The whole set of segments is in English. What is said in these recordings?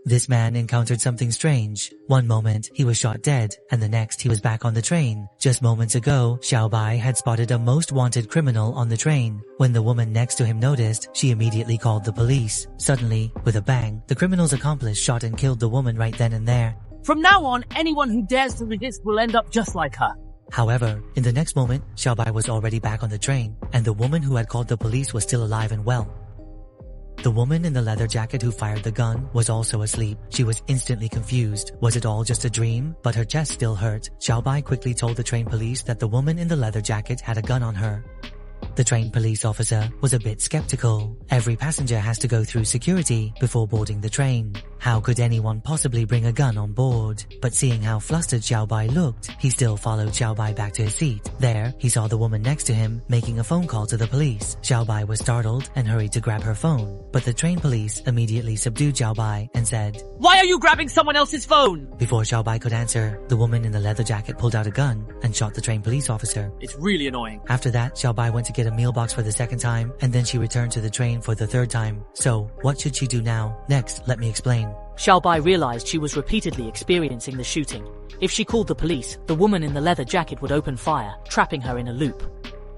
This man encountered something strange. One moment, he was shot dead, and the next he was back on the train. Just moments ago, Xiaobai had spotted a most wanted criminal on the train. When the woman next to him noticed, she immediately called the police. Suddenly, with a bang, the criminal's accomplice shot and killed the woman right then and there. From now on, anyone who dares to resist will end up just like her. However, in the next moment, Xiaobai was already back on the train, and the woman who had called the police was still alive and well. The woman in the leather jacket who fired the gun was also asleep. She was instantly confused. Was it all just a dream? But her chest still hurt. Xiaobai quickly told the train police that the woman in the leather jacket had a gun on her. The train police officer was a bit skeptical. Every passenger has to go through security before boarding the train. How could anyone possibly bring a gun on board? But seeing how flustered Xiaobai looked, he still followed Xiaobai back to his seat. There, he saw the woman next to him making a phone call to the police. Xiaobai was startled and hurried to grab her phone. But the train police immediately subdued Xiaobai and said, "Why are you grabbing someone else's phone?" Before Xiaobai could answer, the woman in the leather jacket pulled out a gun and shot the train police officer. It's really annoying. After that, Xiaobai went to get a meal box for the second time, and then she returned to the train for the third time. So, what should she do now? Next, let me explain. Xiaobai realized she was repeatedly experiencing the shooting. If she called the police, the woman in the leather jacket would open fire, trapping her in a loop.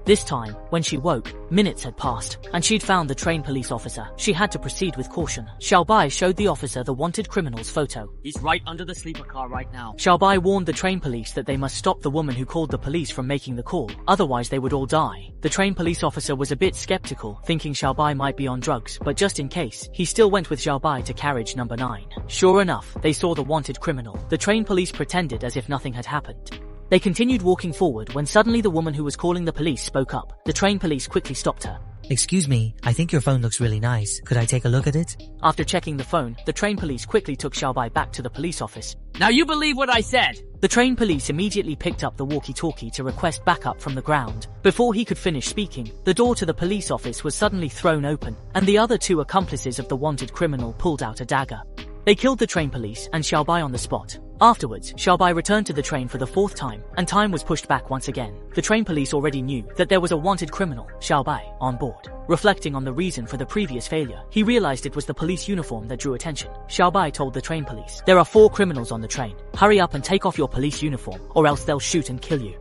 This time, when she woke, minutes had passed, and she'd found the train police officer. She had to proceed with caution. Xiaobai showed the officer the wanted criminal's photo. He's right under the sleeper car right now. Xiaobai warned the train police that they must stop the woman who called the police from making the call, otherwise they would all die. The train police officer was a bit skeptical, thinking Xiaobai might be on drugs, but just in case, he still went with Xiaobai to carriage number 9. Sure enough, they saw the wanted criminal. The train police pretended as if nothing had happened. They continued walking forward when suddenly the woman who was calling the police spoke up. The train police quickly stopped her. Excuse me, I think your phone looks really nice. Could I take a look at it? After checking the phone, the train police quickly took Xiaobai back to the police office. Now you believe what I said. The train police immediately picked up the walkie-talkie to request backup from the ground. Before he could finish speaking, the door to the police office was suddenly thrown open, and the other 2 accomplices of the wanted criminal pulled out a dagger. They killed the train police and Xiaobai on the spot. Afterwards, Xiaobai returned to the train for the 4th time, and time was pushed back once again. The train police already knew that there was a wanted criminal, Xiaobai, on board. Reflecting on the reason for the previous failure, he realized it was the police uniform that drew attention. Xiaobai told the train police, "There are 4 criminals on the train. Hurry up and take off your police uniform, or else they'll shoot and kill you."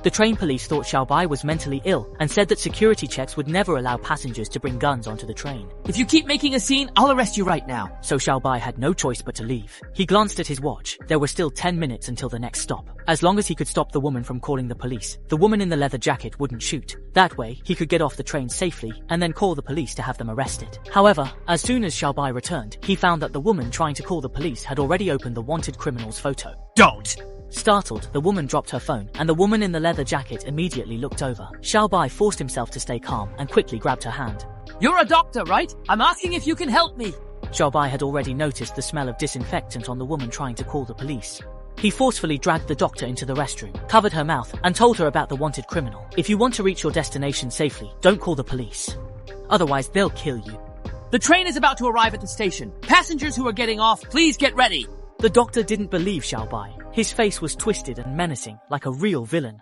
The train police thought Xiaobai was mentally ill and said that security checks would never allow passengers to bring guns onto the train. If you keep making a scene, I'll arrest you right now. So Xiaobai had no choice but to leave. He glanced at his watch. There were still 10 minutes until the next stop. As long as he could stop the woman from calling the police, the woman in the leather jacket wouldn't shoot. That way, he could get off the train safely and then call the police to have them arrested. However, as soon as Xiaobai returned, he found that the woman trying to call the police had already opened the wanted criminal's photo. Don't! Startled, the woman dropped her phone, and the woman in the leather jacket immediately looked over. Xiaobai forced himself to stay calm and quickly grabbed her hand. You're a doctor, right? I'm asking if you can help me. Xiaobai had already noticed the smell of disinfectant on the woman trying to call the police. He forcefully dragged the doctor into the restroom, covered her mouth, and told her about the wanted criminal. If you want to reach your destination safely, don't call the police. Otherwise, they'll kill you. The train is about to arrive at the station. Passengers who are getting off, please get ready. The doctor didn't believe Xiaobai. His face was twisted and menacing, like a real villain.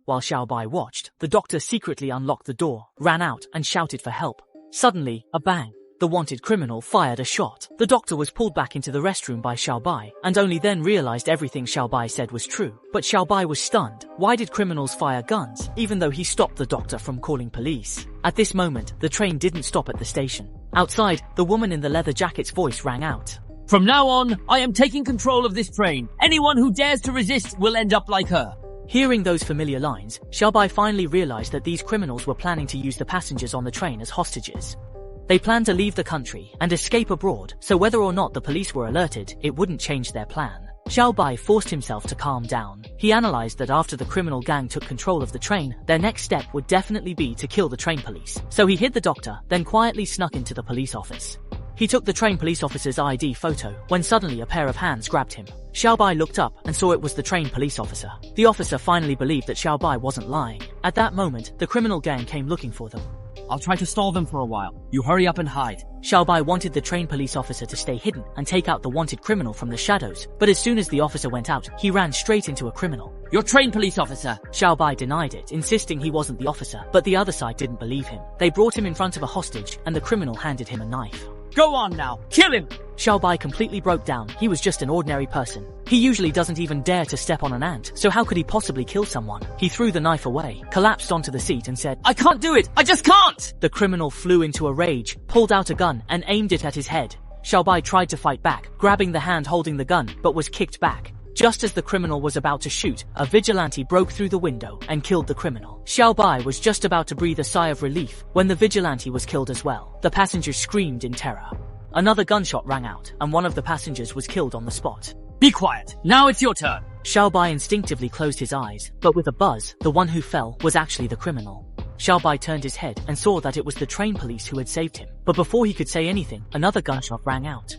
While Xiaobai watched, the doctor secretly unlocked the door, ran out, and shouted for help. Suddenly, a bang. The wanted criminal fired a shot. The doctor was pulled back into the restroom by Xiaobai, and only then realized everything Xiaobai said was true. But Xiaobai was stunned. Why did criminals fire guns, even though he stopped the doctor from calling police? At this moment, the train didn't stop at the station. Outside, the woman in the leather jacket's voice rang out. From now on, I am taking control of this train. Anyone who dares to resist will end up like her. Hearing those familiar lines, Xiaobai finally realized that these criminals were planning to use the passengers on the train as hostages. They planned to leave the country and escape abroad, so whether or not the police were alerted, it wouldn't change their plan. Xiaobai forced himself to calm down. He analyzed that after the criminal gang took control of the train, their next step would definitely be to kill the train police. So he hid the doctor, then quietly snuck into the police office. He took the train police officer's ID photo, when suddenly a pair of hands grabbed him. Xiaobai looked up and saw it was the train police officer. The officer finally believed that Xiaobai wasn't lying. At that moment, the criminal gang came looking for them. I'll try to stall them for a while. You hurry up and hide. Xiaobai wanted the train police officer to stay hidden and take out the wanted criminal from the shadows, but as soon as the officer went out, he ran straight into a criminal. You're train police officer. Xiaobai denied it, insisting he wasn't the officer, but the other side didn't believe him. They brought him in front of a hostage, and the criminal handed him a knife. Go on now. Kill him. Xiaobai completely broke down. He was just an ordinary person. He usually doesn't even dare to step on an ant, so how could he possibly kill someone? He threw the knife away, collapsed onto the seat and said, I can't do it. I just can't. The criminal flew into a rage, pulled out a gun and aimed it at his head. Xiaobai tried to fight back, grabbing the hand holding the gun, but was kicked back. Just as the criminal was about to shoot, a vigilante broke through the window and killed the criminal. Xiaobai was just about to breathe a sigh of relief when the vigilante was killed as well. The passengers screamed in terror. Another gunshot rang out, and one of the passengers was killed on the spot. Be quiet. Now it's your turn. Xiaobai instinctively closed his eyes, but with a buzz, the one who fell was actually the criminal. Xiaobai turned his head and saw that it was the train police who had saved him. But before he could say anything, another gunshot rang out.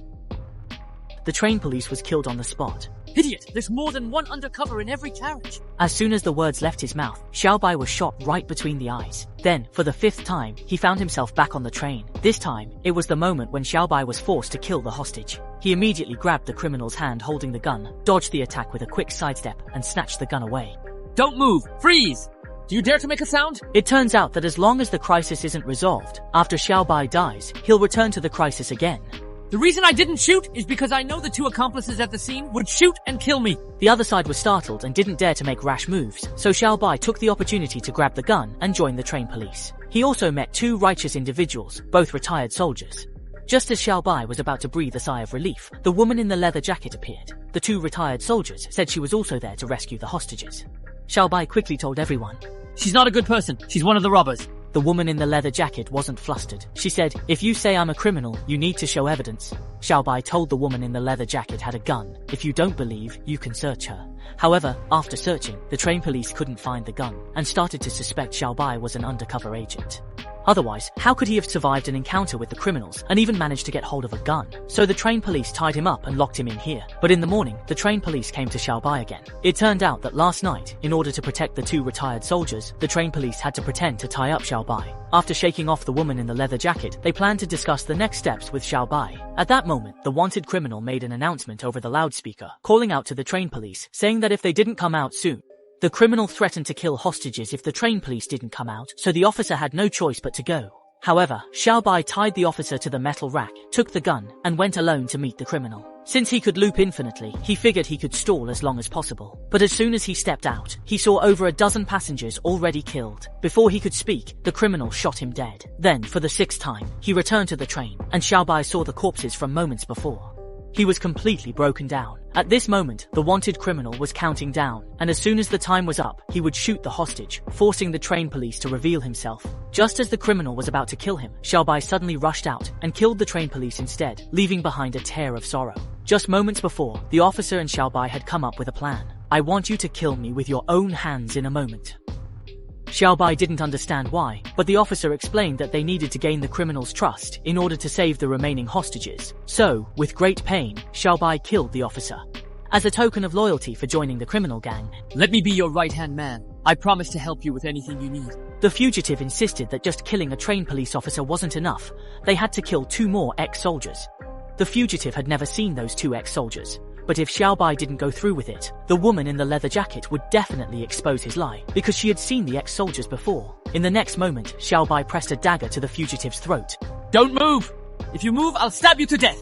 The train police was killed on the spot. Idiot, there's more than one undercover in every carriage. As soon as the words left his mouth, Xiaobai was shot right between the eyes. Then, for the 5th time, he found himself back on the train. This time, it was the moment when Xiaobai was forced to kill the hostage. He immediately grabbed the criminal's hand holding the gun, dodged the attack with a quick sidestep, and snatched the gun away. Don't move. Freeze. Do you dare to make a sound? It turns out that as long as the crisis isn't resolved, after Xiaobai dies, he'll return to the crisis again. The reason I didn't shoot is because I know the 2 accomplices at the scene would shoot and kill me. The other side was startled and didn't dare to make rash moves, so Xiaobai took the opportunity to grab the gun and join the train police. He also met 2 righteous individuals, both retired soldiers. Just as Xiaobai was about to breathe a sigh of relief, the woman in the leather jacket appeared. The 2 retired soldiers said she was also there to rescue the hostages. Xiaobai quickly told everyone, She's not a good person. She's one of the robbers. The woman in the leather jacket wasn't flustered. She said, if you say I'm a criminal, you need to show evidence. Xiaobai told the woman in the leather jacket had a gun. If you don't believe, you can search her. However, after searching, the train police couldn't find the gun and started to suspect Xiaobai was an undercover agent. Otherwise, how could he have survived an encounter with the criminals and even managed to get hold of a gun? So the train police tied him up and locked him in here. But in the morning, the train police came to Xiaobai again. It turned out that last night, in order to protect the 2 retired soldiers, the train police had to pretend to tie up Xiaobai. After shaking off the woman in the leather jacket, they planned to discuss the next steps with Xiaobai. At that moment, the wanted criminal made an announcement over the loudspeaker, calling out to the train police, saying that if they didn't come out soon, the criminal threatened to kill hostages if the train police didn't come out, so the officer had no choice but to go. However, Xiaobai tied the officer to the metal rack, took the gun, and went alone to meet the criminal. Since he could loop infinitely, he figured he could stall as long as possible. But as soon as he stepped out, he saw over a dozen passengers already killed. Before he could speak, the criminal shot him dead. Then, for the 6th time, he returned to the train, and Xiaobai saw the corpses from moments before. He was completely broken down. At this moment, the wanted criminal was counting down, and as soon as the time was up, he would shoot the hostage, forcing the train police to reveal himself. Just as the criminal was about to kill him, Xiaobai suddenly rushed out and killed the train police instead, leaving behind a tear of sorrow. Just moments before, the officer and Xiaobai had come up with a plan. I want you to kill me with your own hands in a moment. Xiaobai didn't understand why, but the officer explained that they needed to gain the criminal's trust in order to save the remaining hostages. So, with great pain, Xiaobai killed the officer. As a token of loyalty for joining the criminal gang, let me be your right-hand man. I promise to help you with anything you need. The fugitive insisted that just killing a trained police officer wasn't enough. They had to kill 2 more ex-soldiers. The fugitive had never seen those 2 ex-soldiers. But if Xiaobai didn't go through with it, the woman in the leather jacket would definitely expose his lie, because she had seen the ex-soldiers before. In the next moment, Xiaobai pressed a dagger to the fugitive's throat. Don't move! If you move, I'll stab you to death!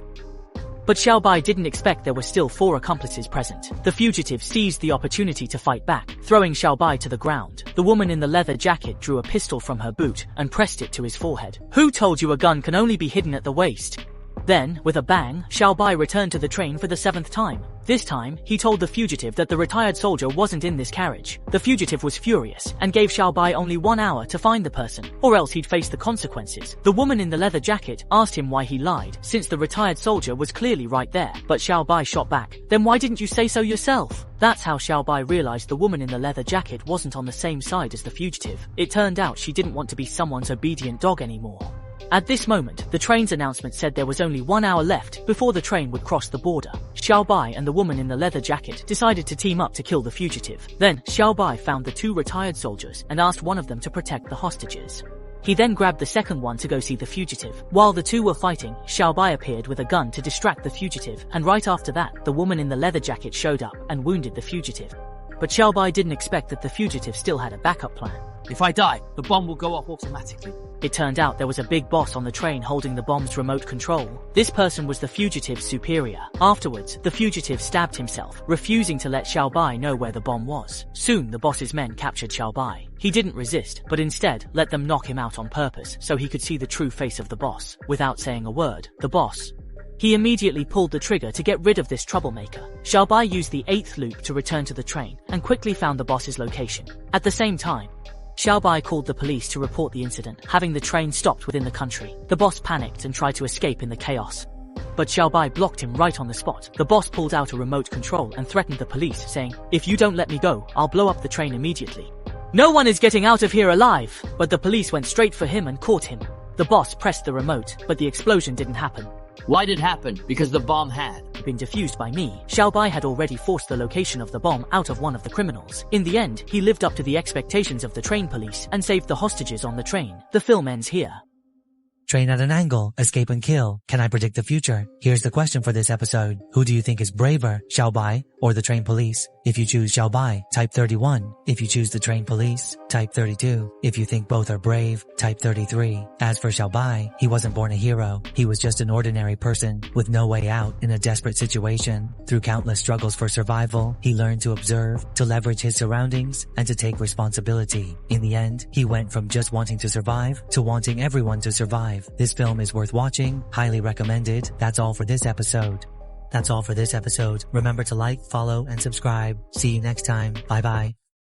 But Xiaobai didn't expect there were still 4 accomplices present. The fugitive seized the opportunity to fight back, throwing Xiaobai to the ground. The woman in the leather jacket drew a pistol from her boot and pressed it to his forehead. Who told you a gun can only be hidden at the waist? Then, with a bang, Xiaobai returned to the train for the 7th time. This time, he told the fugitive that the retired soldier wasn't in this carriage. The fugitive was furious, and gave Xiaobai only 1 hour to find the person, or else he'd face the consequences. The woman in the leather jacket asked him why he lied, since the retired soldier was clearly right there. But Xiaobai shot back, then why didn't you say so yourself? That's how Xiaobai realized the woman in the leather jacket wasn't on the same side as the fugitive. It turned out she didn't want to be someone's obedient dog anymore. At this moment, the train's announcement said there was only 1 hour left before the train would cross the border. Xiaobai and the woman in the leather jacket decided to team up to kill the fugitive. Then, Xiaobai found the 2 retired soldiers and asked one of them to protect the hostages. He then grabbed the second one to go see the fugitive. While the 2 were fighting, Xiaobai appeared with a gun to distract the fugitive, and right after that, the woman in the leather jacket showed up and wounded the fugitive. But Xiaobai didn't expect that the fugitive still had a backup plan. If I die, the bomb will go off automatically. It turned out there was a big boss on the train holding the bomb's remote control. This person was the fugitive's superior. Afterwards, the fugitive stabbed himself, refusing to let Xiaobai know where the bomb was. Soon, the boss's men captured Xiaobai. He didn't resist, but instead let them knock him out on purpose so he could see the true face of the boss. Without saying a word, the boss, he immediately pulled the trigger to get rid of this troublemaker. Xiaobai used the 8th loop to return to the train and quickly found the boss's location. At the same time, Xiaobai called the police to report the incident, having the train stopped within the country. The boss panicked and tried to escape in the chaos, but Xiaobai blocked him right on the spot. The boss pulled out a remote control and threatened the police, saying, "If you don't let me go, I'll blow up the train immediately. No one is getting out of here alive." But the police went straight for him and caught him. The boss pressed the remote, but the explosion didn't happen. Why did it happen? Because the bomb had been defused by me. Xiaobai had already forced the location of the bomb out of one of the criminals. In the end, he lived up to the expectations of the train police and saved the hostages on the train. The film ends here. Train at an angle, escape and kill. Can I predict the future? Here's the question for this episode. Who do you think is braver, Xiaobai or the train police? If you choose Xiaobai, type 31. If you choose the train police, type 32. If you think both are brave, type 33. As for Xiaobai, he wasn't born a hero. He was just an ordinary person with no way out in a desperate situation. Through countless struggles for survival, he learned to observe, to leverage his surroundings, and to take responsibility. In the end, he went from just wanting to survive to wanting everyone to survive. This film is worth watching, highly recommended. That's all for this episode. Remember to like, follow, and subscribe. See you next time. Bye bye.